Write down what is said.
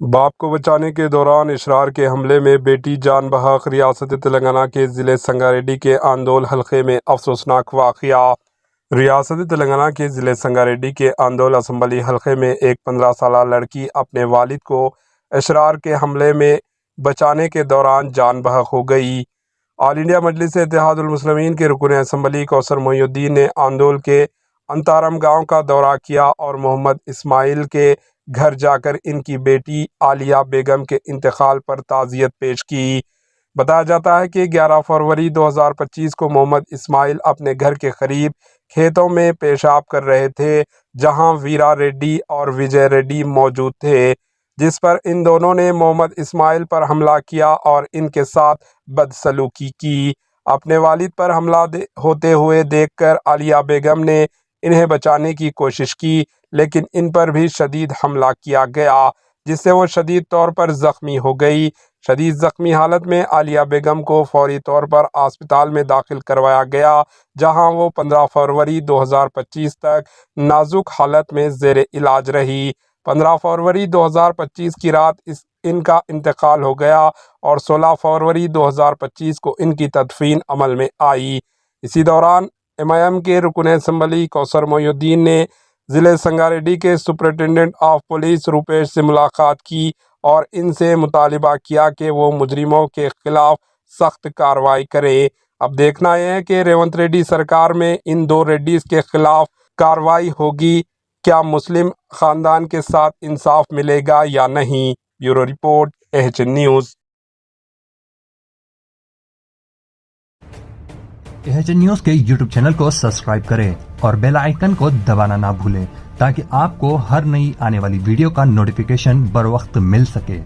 باپ کو بچانے کے دوران اشرار کے حملے میں بیٹی جان بحق۔ ریاست تلنگانہ کے ضلع سنگاریڈی کے آندول حلقے میں افسوسناک واقعہ۔ ریاست تلنگانہ کے ضلع سنگاریڈی کے آندول اسمبلی حلقے میں ایک 15 سالہ لڑکی اپنے والد کو اشرار کے حملے میں بچانے کے دوران جان بحق ہو گئی۔ آل انڈیا مجلس اتحاد المسلمین کے رکن اسمبلی کوثر محی الدین نے آندول کے انتارم گاؤں کا دورہ کیا اور محمد اسماعیل کے گھر جا کر ان کی بیٹی عالیہ بیگم کے انتقال پر تعزیت پیش کی۔ بتایا جاتا ہے کہ 11 فروری 2025 کو محمد اسماعیل اپنے گھر کے قریب کھیتوں میں پیشاب کر رہے تھے، جہاں ویرا ریڈی اور وجے ریڈی موجود تھے، جس پر ان دونوں نے محمد اسماعیل پر حملہ کیا اور ان کے ساتھ بدسلوکی کی۔ اپنے والد پر حملہ ہوتے ہوئے دیکھ کر عالیہ بیگم نے انہیں بچانے کی کوشش کی، لیکن ان پر بھی شدید حملہ کیا گیا، جس سے وہ شدید طور پر زخمی ہو گئی۔ شدید زخمی حالت میں عالیہ بیگم کو فوری طور پر اسپتال میں داخل کروایا گیا، جہاں وہ 15 فروری 2025 تک نازک حالت میں زیر علاج رہی۔ 15 فروری 2025 کی رات ان کا انتقال ہو گیا اور 16 فروری 2025 کو ان کی تدفین عمل میں آئی۔ اسی دوران MIM کے رکن اسمبلی کوثر محی الدین نے ضلع سنگاریڈی کے سپرنٹنڈنٹ آف پولیس روپیش سے ملاقات کی اور ان سے مطالبہ کیا کہ وہ مجرموں کے خلاف سخت کارروائی کریں۔ اب دیکھنا یہ ہے کہ ریونت ریڈی سرکار میں ان دو ریڈیز کے خلاف کارروائی ہوگی، کیا مسلم خاندان کے ساتھ انصاف ملے گا یا نہیں۔ Bureau report AHN news. AHN news کے YouTube چینل کو سبسکرائب کریں اور بیل آئیکن کو دبانا نہ بھولیں تاکہ آپ کو ہر نئی آنے والی ویڈیو کا نوٹیفیکیشن بر وقت مل سکے۔